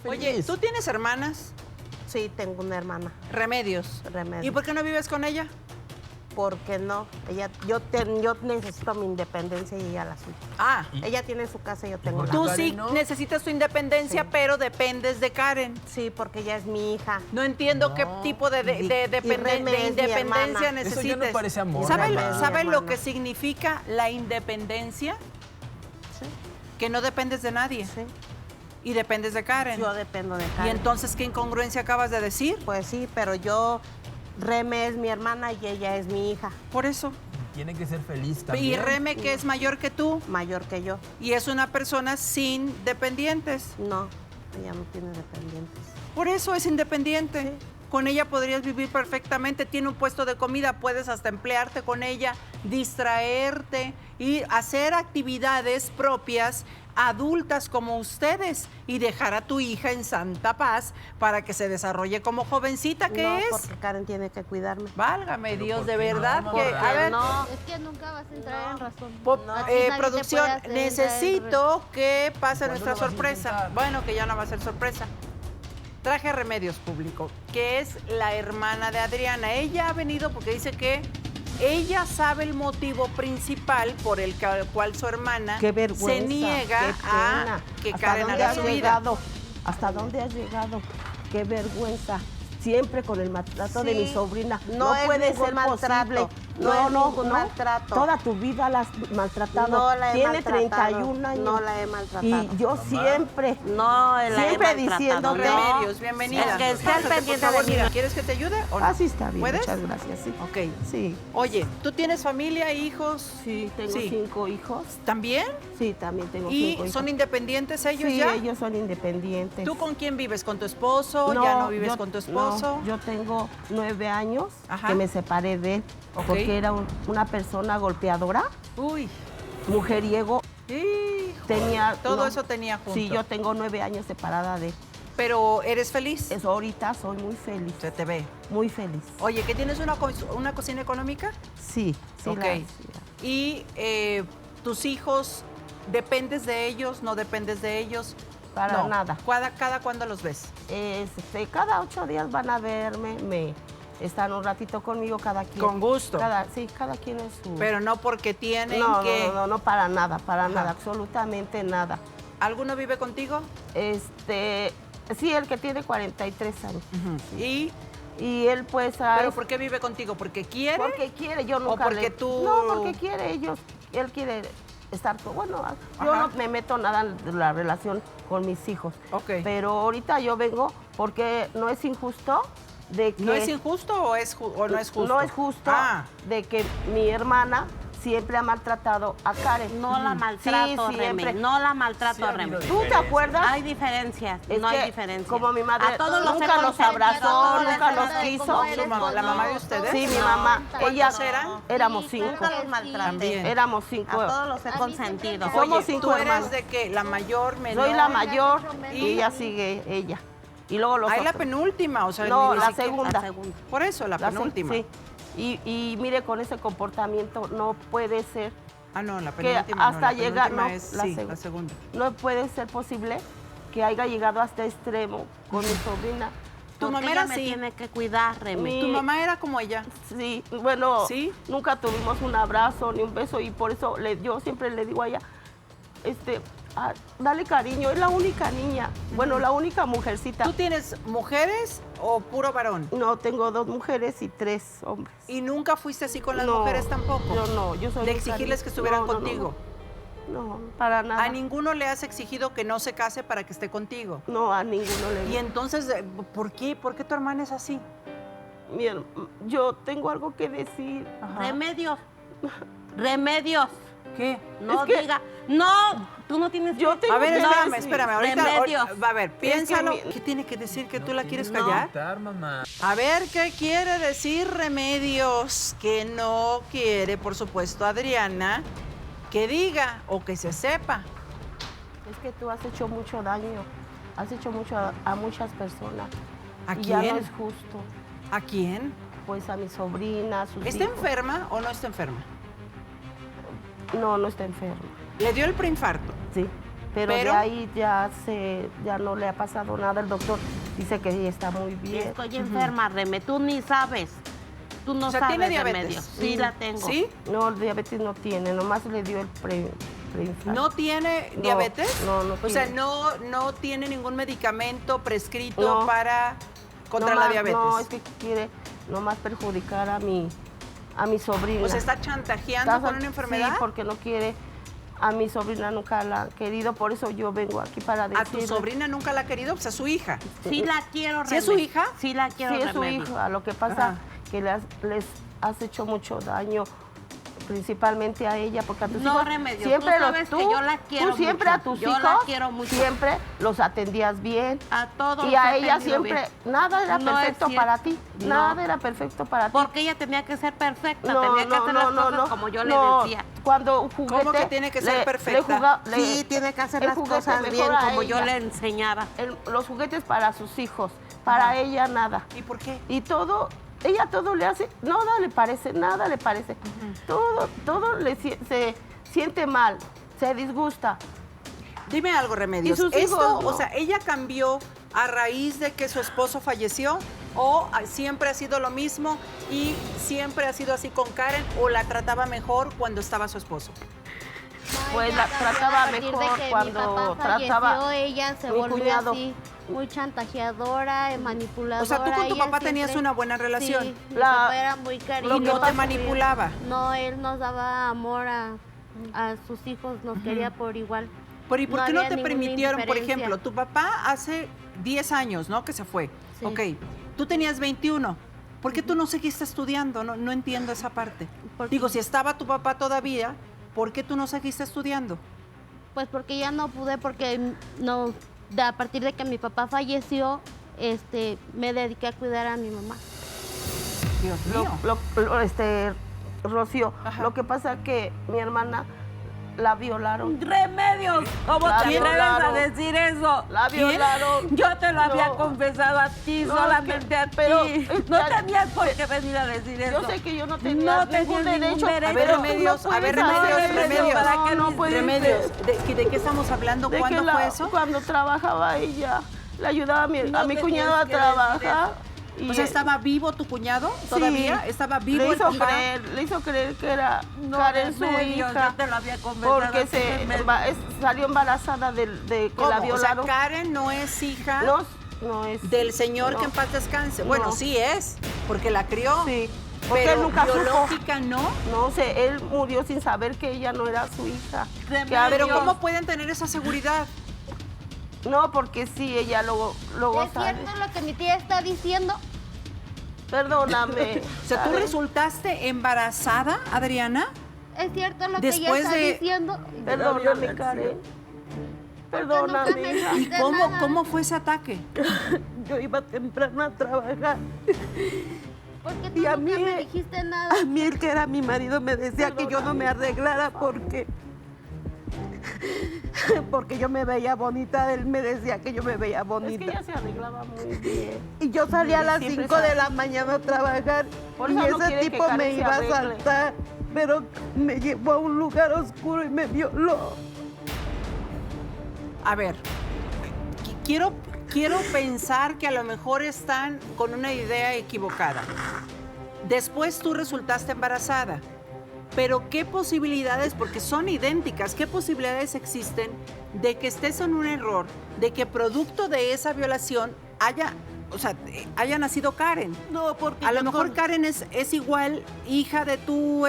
Oye, ¿tú tienes hermanas? Sí, tengo una hermana. Remedios. Remedios. ¿Y por qué no vives con ella? Porque no, yo necesito mi independencia y ella la suya. Ah, Ella tiene su casa y yo tengo la tú mía. sí ¿no? necesitas tu independencia, Sí. pero dependes de Karen. Sí, porque ella es mi hija. No entiendo qué tipo de Reme es mi independencia hermana. necesites. Eso ya no parece amor, ¿Sabe, mamá. ¿sabe Mi lo hermana. que significa la independencia? Sí, Que no dependes de nadie sí. y dependes de Karen. Yo dependo de Karen. ¿Y entonces qué incongruencia acabas de decir? Pues sí, pero Reme es mi hermana y ella es mi hija, Por eso. Tiene que ser feliz también. Y Reme, que es mayor que tú, mayor que yo. y es una persona sin dependientes. No, ella no tiene dependientes. Por eso es independiente. Sí. Con ella podrías vivir perfectamente, tiene un puesto de comida, puedes hasta emplearte con ella, distraerte y hacer actividades propias, adultas como ustedes, y dejar a tu hija en santa paz para que se desarrolle como jovencita que No, es. porque Karen tiene que cuidarme. Válgame Dios, ¿por de qué verdad no, que, mamá? a ver, No, Es que nunca vas a entrar en razón. po- Así nadie te producción, puede hacer necesito que pase ¿Cuándo nuestra lo vas a sorpresa. intentar? Bueno, que ya no va a ser sorpresa. Traje a Remedios Público, que es la hermana de Adriana. Ella ha venido porque dice que ella sabe el motivo principal por el cual su hermana Qué vergüenza. se niega qué a pena. que ¿Hasta Karen dónde haga has su vida. llegado? ¿Hasta dónde has llegado? Qué vergüenza. Siempre con el maltrato de mi Sí. sobrina. No es puede ningún ser maltrato. posible. No es ningún maltrato. Toda tu vida la has maltratado. No la he Tiene maltratado. 31 años. No la he maltratado. Y yo siempre, No la he siempre maltratado. diciéndote. Remedios, bienvenida. Es que esté al Pásate, por pendiente favor, de mí. mira, ¿quieres que te ayude o no? Así está bien. ¿Puedes? Muchas gracias. Sí. Ok. Sí. Oye, ¿tú tienes familia, hijos? Sí, tengo Sí. 5 hijos. ¿También? Sí, también tengo ¿Y 5 hijos. son independientes ellos Sí, ya? ellos son independientes. ¿Tú con quién vives? ¿Con tu esposo? ¿Ya no vives con tu esposo? No, yo tengo 9 años Ajá. que me separé de él Ok. porque era una persona golpeadora, Uy. mujeriego. Hijo, Tenía todo no, eso tenía junto. Sí, yo tengo 9 años separada de él. Pero ¿eres feliz? Eso ahorita soy muy feliz, Se te ve. muy feliz. Oye, ¿que tienes una cocina económica? Sí, sí. Ok. ¿Y tus hijos, dependes de ellos, no dependes de ellos? Para No. nada. ¿Cada cuándo los ves? Cada 8 días van a verme, están un ratito conmigo cada quien. Con gusto. Sí, cada quien es su... Pero no porque tienen no, que... no, para nada, Ajá. absolutamente nada. ¿Alguno vive contigo? Sí, el que tiene 43 años. ¿Y? Y él pues... ¿Pero por qué vive contigo? ¿Porque quiere? Porque quiere, yo nunca porque tú- No, porque quiere, él quiere estar yo Ajá. no me meto nada en la relación con mis hijos. Ok. Pero ahorita yo vengo porque no es injusto de que... ¿No es injusto o no es justo? No es justo Ah, de que mi hermana siempre ha maltratado a Karen. No la maltrato, Sí, Reme. siempre. No la maltrato, Sí ha Reme. habido ¿Tú te acuerdas? Hay diferencias, Es no hay que diferencias. como mi madre A todos los nunca he nos consentido, abrazó, a todos nunca les nos he quiso. como ¿La mamá de ustedes? Sí, mi No. mamá. Ella ¿Cuántos eran? éramos Sí, 5. claro que maltraté. sí. También. Éramos 5. A todos los he A mí consentido. siempre me- Somos Oye, 5 ¿tú eres hermanos. de qué? ¿La mayor, menor? Soy la mayor Y- y ella sigue ella. Y luego los Ahí la otros. penúltima, o sea... No, ni la siquiera- segunda. La segunda. Por eso, la La penúltima. Sí. Y mire, con ese comportamiento no puede ser, Ah, no, la que penúltima hasta no, llegar, penúltima no, es, la sí, segunda. la segunda. no puede ser posible que haya llegado hasta extremo con mi sobrina. Tu Porque mamá ella era me así. tiene que cuidar, Reme. Mi- Tu mamá era como ella. Sí, bueno, ¿Sí? nunca tuvimos un abrazo ni un beso y por eso yo siempre le digo a ella, dale cariño, es la única niña, bueno, la única mujercita. ¿Tú tienes mujeres o puro varón? No, tengo 2 mujeres y 3 hombres. ¿Y nunca fuiste así con las No, mujeres tampoco? Yo no, yo soy ¿De muy exigirles cariñosa. que estuvieran No, no, no, contigo? No, para nada. ¿A ninguno le has exigido que no se case para que esté contigo? No, a ninguno le Y digo. entonces, ¿por qué? ¿Por qué tu hermana es así? Yo tengo algo que decir. Remedios. Remedios. ¿Qué? No Es que- diga. No, tú no tienes. Yo tengo A ver, que espérame, decir. espérame. Ahorita, Remedios. a ver, piénsalo. mi- ¿Qué tiene que decir que tú la quieres No. callar? Gritar, mamá. A ver, ¿qué quiere decir Remedios? Que no quiere, por supuesto, Adriana, que diga o que se sepa. Es que tú has hecho mucho daño. Has hecho mucho a muchas personas. ¿A y ya no quién? es justo. ¿A quién? Pues a mi sobrina, a sus ¿Está hijos. enferma o no está enferma? No, no está enferma. Le dio el preinfarto. Sí. Pero de ahí ya no le ha pasado nada. El doctor dice que ella está muy bien. Estoy enferma, Reme, tú ni sabes. Tú no O sea, sabes ¿tiene de diabetes? medios. Sí, la tengo. ¿Sí? No, diabetes no tiene, nomás le dio el preinfarto. ¿No tiene No, diabetes? no O sea, tiene. no tiene ningún medicamento prescrito No. para contra la Nomás- diabetes. No, es que quiere nomás perjudicar a mi sobrina. O sea, ¿está chantajeando Está- con una enfermedad? Sí, porque no quiere. A mi sobrina nunca la ha querido, por eso yo vengo aquí para ¿A decirle. tu sobrina nunca la ha querido? Pues a su hija. Sí la quiero, Reme. ¿Sí es su hija? Sí la quiero, Sí, es su Reme. hija. Lo que Ajá. pasa que les has hecho mucho daño, principalmente a ella, porque a tus No, hijos Remedios, siempre tú sabes que yo la quiero tú siempre mucho. a tus Yo hijos la quiero mucho. siempre los atendías bien. A todos Y los a he ella atendido siempre bien. nada era No es perfecto cierto. para ti. No. Nada era perfecto para ti. Porque ella tenía que ser perfecta, tenía que hacer las cosas como yo le decía. Cuando un juguete, ¿Cómo que tiene que ser perfecta? Sí, tiene que hacer el las juguete cosas mejor bien a como yo ella. le enseñaba. Los juguetes para sus hijos, para ella nada. ¿Y por qué? Y todo, ella todo le hace, nada le parece. Todo se siente mal, se disgusta. Dime algo, Remedios. ¿Y sus ¿Esto, hijos, no? o sea, ella cambió a raíz de que su esposo falleció o siempre ha sido lo mismo y siempre ha sido así con Karen o la trataba mejor cuando estaba su esposo? Pues ella la cambió trataba a partir de mejor que cuando mi papá trataba falleció, ella se mi volvió cuñado. así, muy chantajeadora, manipuladora. O sea, tú con tu ella papá tenías siempre- una buena relación. Sí, mi La- papá era muy Y cariñoso. no te manipulaba. No, él nos daba amor a sus hijos, nos quería por igual. Pero ¿y por No qué no había te ninguna permitieron, por indiferencia. ejemplo, tu papá hace 10 años, ¿no? Que se fue. Sí. Ok, tú tenías 21. ¿Por qué tú no seguiste estudiando? No entiendo esa parte. Porque- Digo, si estaba tu papá todavía, ¿por qué tú no seguiste estudiando? Pues porque ya no pude, porque no, a partir de que mi papá falleció, me dediqué a cuidar a mi mamá. Dios mío. Rocío, Ajá. lo que pasa es que mi hermana la violaron. Remedios, ¿cómo La te atreves a violaron. decir eso? La ¿Quién? violaron. Yo te lo había No. confesado a ti, No, solamente a ti. pero, no ya- tenías por qué venir a decir eso. Yo sé que yo no tenía No ningún tenías derecho. ningún derecho. A ver, pero Remedios, no a ver, puedes Remedios, hacer eso. Remedios. ¿Para qué No dices? puedes Remedios, ¿de qué estamos hablando? de ¿Cuándo que fue eso? Cuando trabajaba ella, le ayudaba a mi No cuñado tenías a que decir trabajar. O sea, ¿estaba vivo tu cuñado Sí. todavía? ¿Estaba vivo le el hizo papá? le hizo creer que era No, Karen su Remedios, hija. yo te lo había confesado. Porque a ti, Remedios. salió embarazada de que ¿Cómo? la O sea, violaron. Karen no es hija No es. del señor no. que en paz descanse. Bueno, No. sí es, porque la crió. Sí. Porque Pero él nunca supo. biológica no. No sé, él murió sin saber que ella no era su hija. Remedios. Que Pero Dios- ¿cómo pueden tener esa seguridad? No, porque sí, ella luego ¿Es sabe. cierto lo que mi tía está diciendo? Perdóname. O sea, ¿tú ¿sabes? resultaste embarazada, Adriana? ¿Es cierto lo que ella Después está de- diciendo? Perdóname, Karen. Perdóname, nunca me hija. ¿Y dijiste cómo, nada. cómo fue ese ataque? Yo iba temprano a trabajar. ¿Por qué tú Y a nunca mí- me dijiste nada? A mí el que era mi marido me decía que yo no me arreglara porque yo me veía bonita. Él me decía que yo me veía Es que bonita. ella se arreglaba muy bien. Y yo salía a las Siempre 5 de sale. la mañana a trabajar Por y eso no ese quiere que tipo Karen me se iba a arregle. saltar, pero me llevó a un lugar oscuro y me violó. A ver, quiero pensar que a lo mejor están con una idea equivocada. Después tú resultaste embarazada, pero ¿qué posibilidades, porque son idénticas, qué posibilidades existen de que estés en un error, de que producto de esa violación haya nacido Karen? No, porque A lo yo mejor con- Karen es igual hija de tu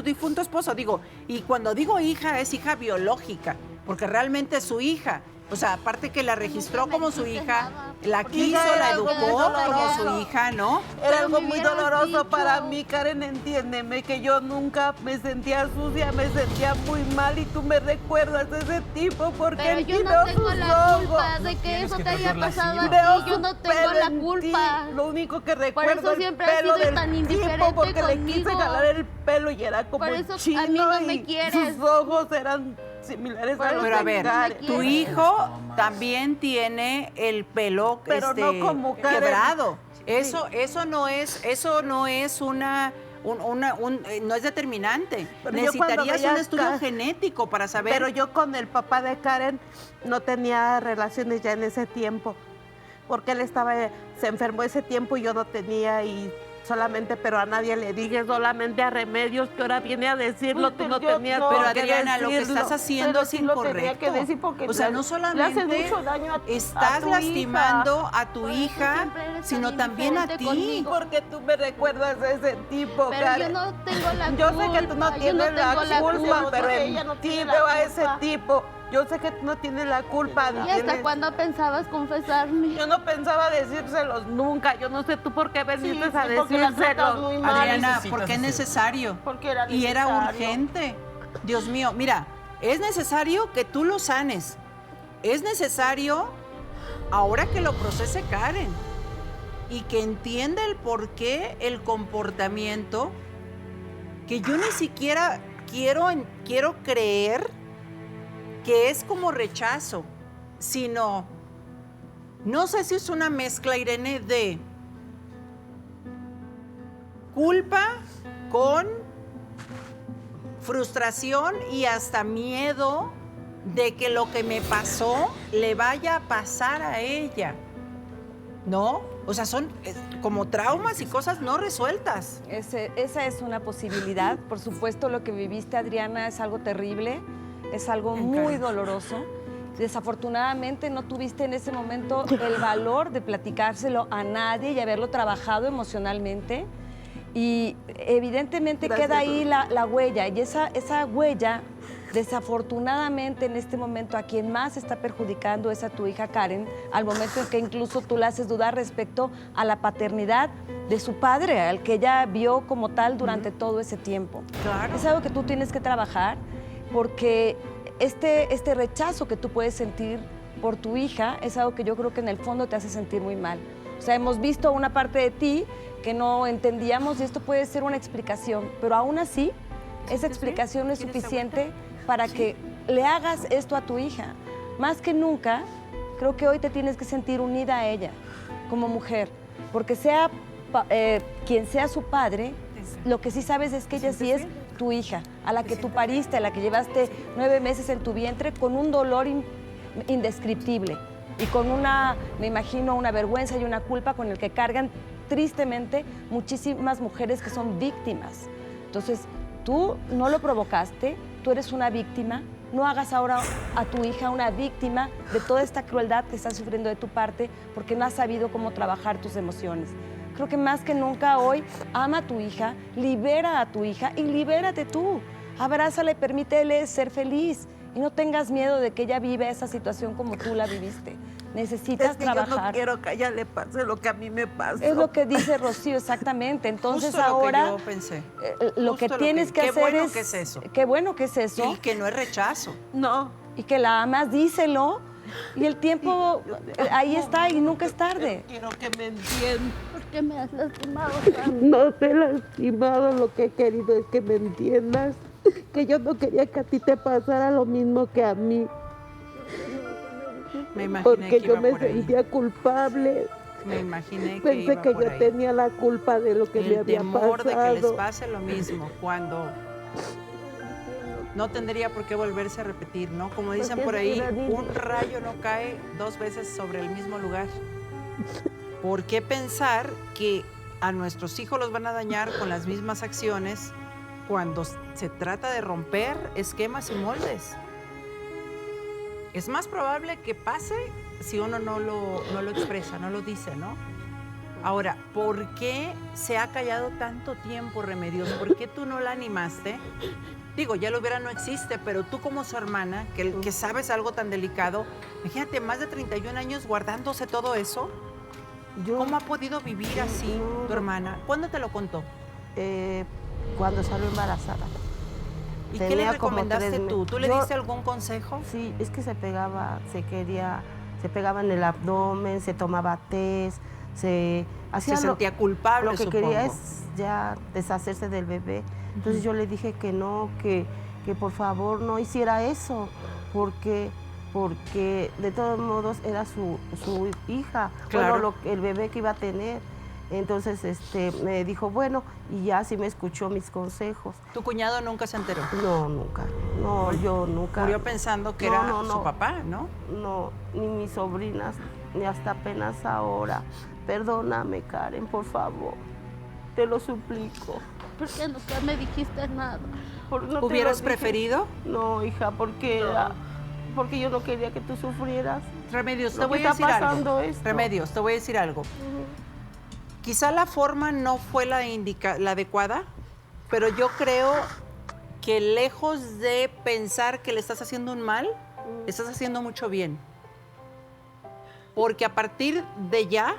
difunto esposo. Digo, y cuando digo hija, es hija biológica, porque realmente es su hija. O sea, aparte que la registró me como su dijiste hija, nada. la Porque quiso, era la algo muy educó como doloroso. su hija, ¿no? Era Pero algo me muy hubieras doloroso dicho. para mí, Karen, entiéndeme, que yo nunca me sentía sucia, me sentía muy mal y tú me recuerdas de ese tipo porque Pero en yo ti no veo tengo sus la ojos. culpa de que Tienes eso que te haya tratarla pasado así, a Veo ti. Yo su no tengo pelo la en ti. culpa. Lo único que recuerdo eso es el siempre has pelo sido del tan tipo indiferente porque le quise conmigo. jalar el pelo y era como Por eso a mí chino no me y quieres. sus ojos eran similares Por a eso los Pero a de ver, Karen. me tu quieres. hijo también tiene el pelo Pero no como Karen. quebrado. Eso no es no es determinante. Pero yo cuando Necesitarías veía un estudio acá- genético para saber. Pero yo con el papá de Karen no tenía relaciones ya en ese tiempo, porque él se enfermó ese tiempo y yo no tenía, y solamente, pero a nadie le dije, solamente a Remedios, que ahora viene a decirlo, tú no tenías Pero por qué Adriana, lo que decirlo. estás haciendo Pero es sí lo tenía incorrecto. que decir porque O sea, no le hace solamente mucho daño a estás tu lastimando hija. a tu Por eso hija, siempre eres sino tan también a ti. indiferente conmigo. Porque tú me recuerdas a ese tipo, Pero Karen. yo no tengo la Yo culpa. sé que tú no yo tienes la tengo culpa, pero porque en ella no ti tiene la veo a ese culpa. tipo. Yo sé que tú no tienes la culpa. ¿Y hasta tienes- cuándo pensabas confesarme? Yo no pensaba decírselos nunca. Yo no sé tú por qué veniste a porque la tratas decírselos. muy mal. Adriana, necesitas porque es hacer. necesario. Porque era Y era necesario. urgente. Dios mío, mira, es necesario que tú lo sanes. Es necesario, ahora que lo procese Karen, y que entienda el porqué, el comportamiento, que yo ni siquiera quiero creer que es como rechazo, sino, no sé si es una mezcla, Irene, de culpa con frustración y hasta miedo de que lo que me pasó le vaya a pasar a ella, ¿no? O sea, son como traumas y cosas no resueltas. Esa es una posibilidad. Por supuesto, lo que viviste, Adriana, es algo terrible, es algo muy doloroso. Desafortunadamente no tuviste en ese momento el valor de platicárselo a nadie y haberlo trabajado emocionalmente. Y evidentemente Gracias, queda ahí Adriana. la huella. Y esa huella, desafortunadamente en este momento, a quien más está perjudicando es a tu hija Karen, al momento en que incluso tú la haces dudar respecto a la paternidad de su padre, al que ella vio como tal durante todo ese tiempo. Claro. Es algo que tú tienes que trabajar porque este rechazo que tú puedes sentir por tu hija es algo que yo creo que en el fondo te hace sentir muy mal. O sea, hemos visto una parte de ti que no entendíamos y esto puede ser una explicación, pero aún así, esa explicación no es suficiente para que le hagas esto a tu hija. Más que nunca, creo que hoy te tienes que sentir unida a ella como mujer, porque sea quien sea su padre, lo que sí sabes es que ella sí es tu hija, a la que tú pariste, a la que llevaste 9 meses en tu vientre con un dolor indescriptible y con una, me imagino, una vergüenza y una culpa con el que cargan tristemente muchísimas mujeres que son víctimas. Entonces, tú no lo provocaste, tú eres una víctima, no hagas ahora a tu hija una víctima de toda esta crueldad que está sufriendo de tu parte porque no has sabido cómo trabajar tus emociones. Creo que más que nunca hoy, ama a tu hija, libera a tu hija y libérate tú. Abrázala y permítele ser feliz y no tengas miedo de que ella viva esa situación como tú la viviste. Necesitas Es que trabajar. yo no quiero que a ella le pase lo que a mí me pasó. Es lo que dice Rocío, exactamente. Entonces Justo ahora lo que yo pensé. lo que Justo tienes que qué hacer bueno es... que es eso. Qué bueno que es eso. Y que no es rechazo. No. Y que la amas, díselo. Y el tiempo ahí está y nunca es tarde. Quiero que me entiendas. ¿Por qué me has lastimado tanto? No te he lastimado, lo que he querido es que me entiendas. Que yo no quería que a ti te pasara lo mismo que a mí. Me imaginé Porque que yo iba me por ahí. sentía culpable. Me imaginé que Pensé iba que por yo ahí. tenía la culpa de lo que me El había temor de que les pasado. pase lo mismo cuando no tendría por qué volverse a repetir, ¿no? Como dicen Porque por es ahí, irreversible. un rayo no cae 2 veces sobre el mismo lugar. ¿Por qué pensar que a nuestros hijos los van a dañar con las mismas acciones cuando se trata de romper esquemas y moldes? Es más probable que pase si uno no lo expresa, no lo dice, ¿no? Ahora, ¿por qué se ha callado tanto tiempo, Remedios? ¿Por qué tú no la animaste? Digo, ya lo hubiera no existe, pero tú como su hermana, que sabes algo tan delicado, imagínate, más de 31 años guardándose todo eso. ¿Cómo ha podido vivir así tu hermana? ¿Cuándo te lo contó? Cuando salió embarazada. ¿Y qué le Tenía como recomendaste 3 tú? ¿Tú le Yo- diste algún consejo? Sí, es que se pegaba en el abdomen, se tomaba té, se hacía Se sentía culpable, Lo que supongo. quería es ya deshacerse del bebé. Entonces yo le dije que no, que por favor no hiciera eso, porque de todos modos era su hija, Claro. el bebé que iba a tener. Entonces me dijo, bueno, y ya sí me escuchó mis consejos. ¿Tu cuñado nunca se enteró? No, nunca. No, yo nunca. Murió pensando que era su papá, ¿no? No, ni mis sobrinas, ni hasta apenas ahora. Perdóname, Karen, por favor. Te lo suplico. ¿Por qué nunca me dijiste nada? No te lo ¿Hubieras dije. preferido? No, hija, porque yo no quería que tú sufrieras. Remedios, te Lo que voy a está decir pasando algo. esto. Remedios, te voy a decir algo. Quizá la forma no fue la adecuada, pero yo creo que lejos de pensar que le estás haciendo un mal, le estás haciendo mucho bien. Porque a partir de ya,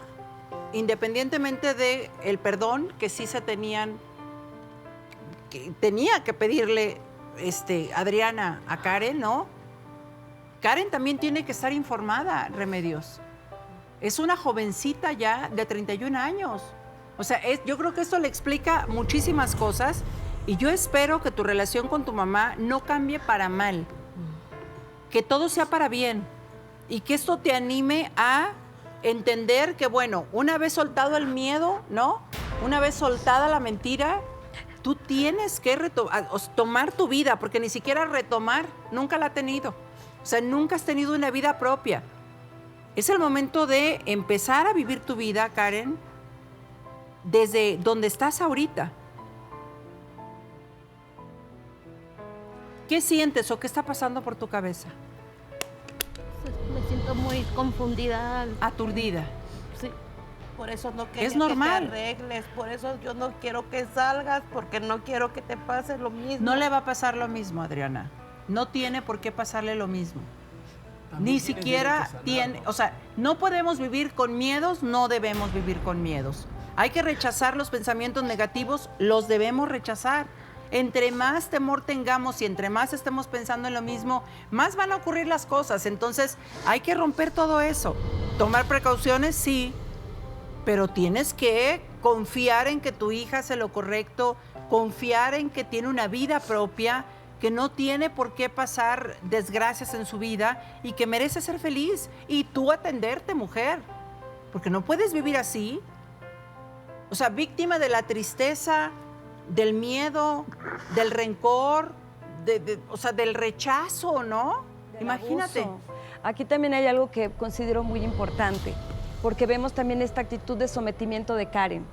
independientemente de el perdón que sí se tenía que pedirle Adriana a Karen, ¿no? Karen también tiene que estar informada, Remedios. Es una jovencita ya de 31 años. O sea, yo creo que esto le explica muchísimas cosas y yo espero que tu relación con tu mamá no cambie para mal, que todo sea para bien y que esto te anime a entender que, bueno, una vez soltado el miedo, ¿no? Una vez soltada la mentira, tú tienes que tomar tu vida, porque ni siquiera retomar, nunca la has tenido. O sea, nunca has tenido una vida propia. Es el momento de empezar a vivir tu vida, Karen, desde donde estás ahorita. ¿Qué sientes o qué está pasando por tu cabeza? Me siento muy confundida. Aturdida. Sí. Por eso no quería Es normal. que te arregles, por eso yo no quiero que salgas, porque no quiero que te pase lo mismo. No le va a pasar lo mismo, Adriana. No tiene por qué pasarle lo mismo. También Ni tienes siquiera derecho a sanar, tiene, ¿no? o sea, no podemos vivir con miedos, no debemos vivir con miedos. Hay que rechazar los pensamientos negativos, los debemos rechazar. Entre más temor tengamos y entre más estemos pensando en lo mismo, más van a ocurrir las cosas. Entonces, hay que romper todo eso. Tomar precauciones, sí, pero tienes que confiar en que tu hija hace lo correcto, confiar en que tiene una vida propia, que no tiene por qué pasar desgracias en su vida y que merece ser feliz. Y tú atenderte, mujer, porque no puedes vivir así. O sea, víctima de la tristeza, del miedo, del rencor, o sea, del rechazo, ¿no? Del Imagínate. abuso. Aquí también hay algo que considero muy importante, porque vemos también esta actitud de sometimiento de Karen.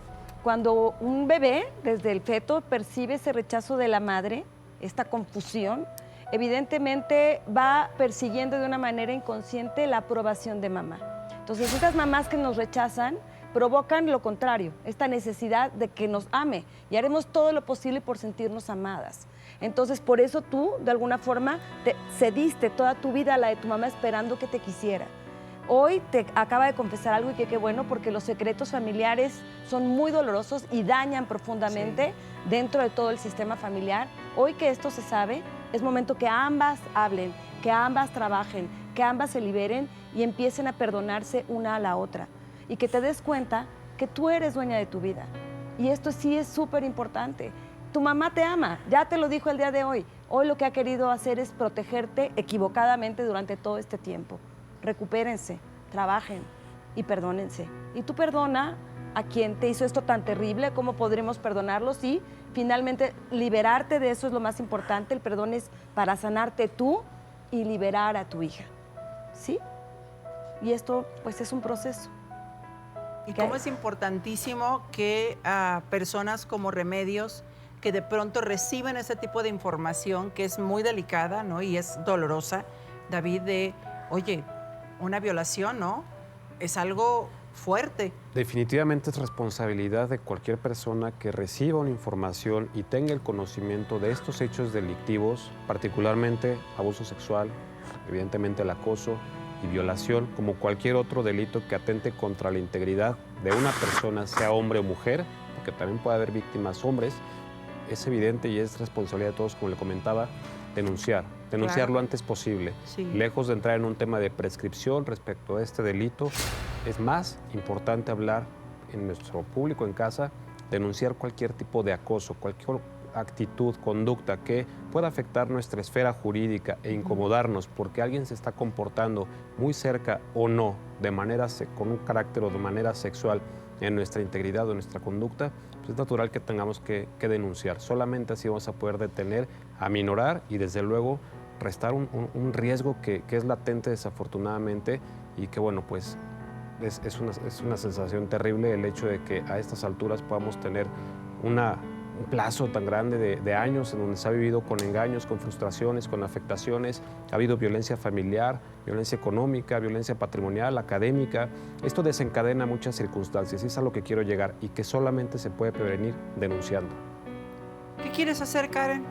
Cuando un bebé, desde el feto, percibe ese rechazo de la madre, esta confusión, evidentemente va persiguiendo de una manera inconsciente la aprobación de mamá. Entonces, estas mamás que nos rechazan provocan lo contrario, esta necesidad de que nos ame y haremos todo lo posible por sentirnos amadas. Entonces, por eso tú, de alguna forma, te cediste toda tu vida a la de tu mamá esperando que te quisiera. Hoy te acaba de confesar algo y que qué bueno, porque los secretos familiares son muy dolorosos y dañan profundamente dentro de todo el sistema familiar. Hoy que esto se sabe, es momento que ambas hablen, que ambas trabajen, que ambas se liberen y empiecen a perdonarse una a la otra. Y que te des cuenta que tú eres dueña de tu vida. Y esto sí es súper importante. Tu mamá te ama, ya te lo dijo el día de hoy. Hoy lo que ha querido hacer es protegerte equivocadamente durante todo este tiempo. Recupérense, trabajen y perdónense. Y tú perdona a quien te hizo esto tan terrible, ¿cómo podremos perdonarlos? Y finalmente liberarte de eso es lo más importante. El perdón es para sanarte tú y liberar a tu hija. ¿Sí? Y esto pues es un proceso. Y cómo es importantísimo que personas como Remedios, que de pronto reciben ese tipo de información que es muy delicada, ¿no? Y es dolorosa, David, oye, una violación, ¿no? Es algo fuerte. Definitivamente es responsabilidad de cualquier persona que reciba una información y tenga el conocimiento de estos hechos delictivos, particularmente abuso sexual, evidentemente el acoso y violación, como cualquier otro delito que atente contra la integridad de una persona, sea hombre o mujer, porque también puede haber víctimas hombres. Es evidente y es responsabilidad de todos, como le comentaba, denunciarlo Claro. lo antes posible. Sí. Lejos de entrar en un tema de prescripción respecto a este delito, es más importante hablar en nuestro público en casa, denunciar cualquier tipo de acoso, actitud, conducta que pueda afectar nuestra esfera jurídica e incomodarnos porque alguien se está comportando muy cerca o no, de manera con un carácter o de manera sexual en nuestra integridad o en nuestra conducta, pues es natural que tengamos que denunciar. Solamente así vamos a poder detener, aminorar y desde luego restar un riesgo que es latente desafortunadamente y que bueno, pues es una sensación terrible el hecho de que a estas alturas podamos tener un plazo tan grande de años en donde se ha vivido con engaños, con frustraciones, con afectaciones, ha habido violencia familiar, violencia económica, violencia patrimonial, académica. Esto desencadena muchas circunstancias y es a lo que quiero llegar y que solamente se puede prevenir denunciando. ¿Qué quieres hacer, Karen?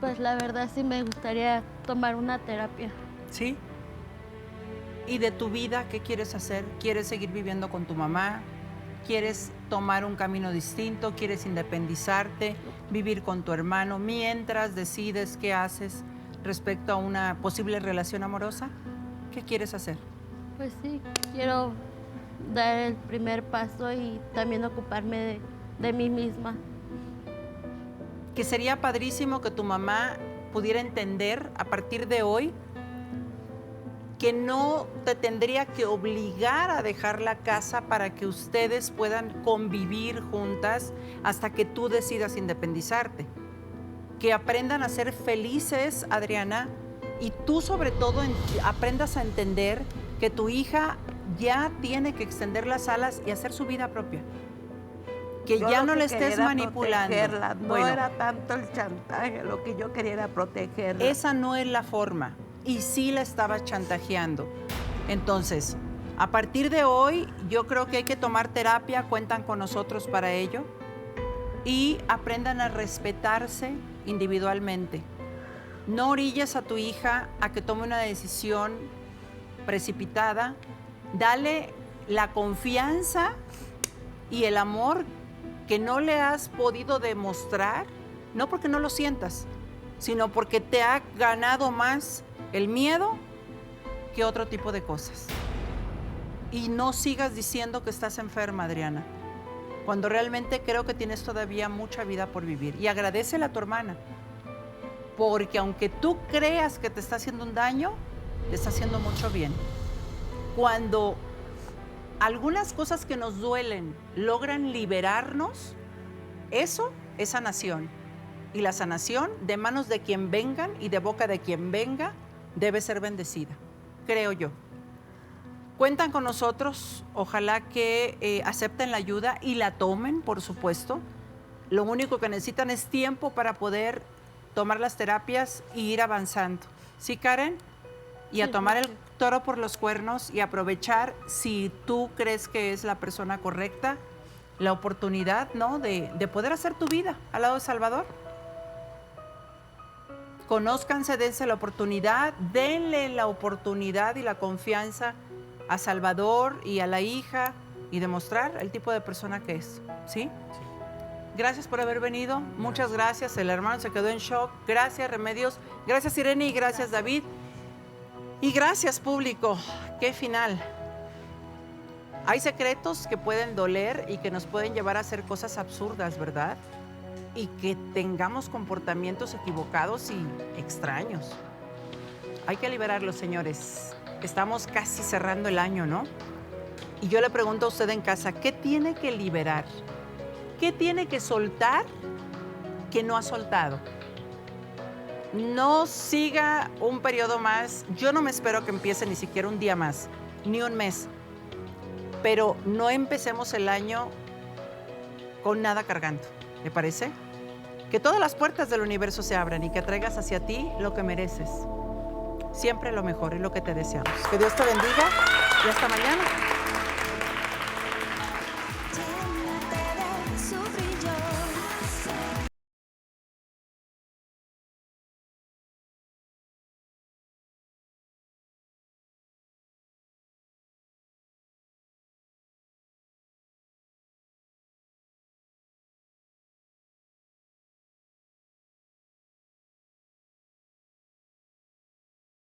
Pues la verdad sí me gustaría tomar una terapia. ¿Sí? ¿Y de tu vida qué quieres hacer? ¿Quieres seguir viviendo con tu mamá? ¿Quieres tomar un camino distinto? ¿Quieres independizarte? ¿Vivir con tu hermano? Mientras decides qué haces respecto a una posible relación amorosa. ¿Qué quieres hacer? Pues sí, quiero dar el primer paso y también ocuparme de mí misma. Que sería padrísimo que tu mamá pudiera entender a partir de hoy que no te tendría que obligar a dejar la casa para que ustedes puedan convivir juntas hasta que tú decidas independizarte. Que aprendan a ser felices, Adriana, y tú sobre todo aprendas a entender que tu hija ya tiene que extender las alas y hacer su vida propia. Que Yo ya lo no que le quería estés era manipulando. protegerla, no Bueno, era tanto el chantaje, lo que yo quería era protegerla. esa no es la forma. Y sí la estaba chantajeando. Entonces, a partir de hoy, yo creo que hay que tomar terapia, cuentan con nosotros para ello, y aprendan a respetarse individualmente. No orilles a tu hija a que tome una decisión precipitada. Dale la confianza y el amor que no le has podido demostrar, no porque no lo sientas, sino porque te ha ganado más el miedo que otro tipo de cosas. Y no sigas diciendo que estás enferma, Adriana, cuando realmente creo que tienes todavía mucha vida por vivir. Y agradécele a tu hermana, porque aunque tú creas que te está haciendo un daño, te está haciendo mucho bien. Cuando algunas cosas que nos duelen logran liberarnos, eso es sanación. Y la sanación, de manos de quien vengan y de boca de quien venga, debe ser bendecida, creo yo. Cuentan con nosotros, ojalá que acepten la ayuda y la tomen, por supuesto. Lo único que necesitan es tiempo para poder tomar las terapias y ir avanzando. ¿Sí, Karen? Y a tomar el toro por los cuernos y aprovechar, si tú crees que es la persona correcta, la oportunidad, ¿no?, de poder hacer tu vida al lado de Salvador. Conózcanse, dense la oportunidad, denle la oportunidad y la confianza a Salvador y a la hija y demostrar el tipo de persona que es, ¿sí? Gracias por haber venido, muchas gracias. El hermano se quedó en shock. Gracias, Remedios. Gracias, Irene, y gracias, David. Y gracias, público. ¡Qué final! Hay secretos que pueden doler y que nos pueden llevar a hacer cosas absurdas, ¿verdad? Y que tengamos comportamientos equivocados y extraños. Hay que liberarlos, señores. Estamos casi cerrando el año, ¿no? Y yo le pregunto a usted en casa, ¿qué tiene que liberar? ¿Qué tiene que soltar que no ha soltado? No siga un periodo más. Yo no me espero que empiece ni siquiera un día más, ni un mes. Pero no empecemos el año con nada cargando. ¿Le parece? Que todas las puertas del universo se abran y que traigas hacia ti lo que mereces. Siempre lo mejor y lo que te deseamos. Que Dios te bendiga y hasta mañana.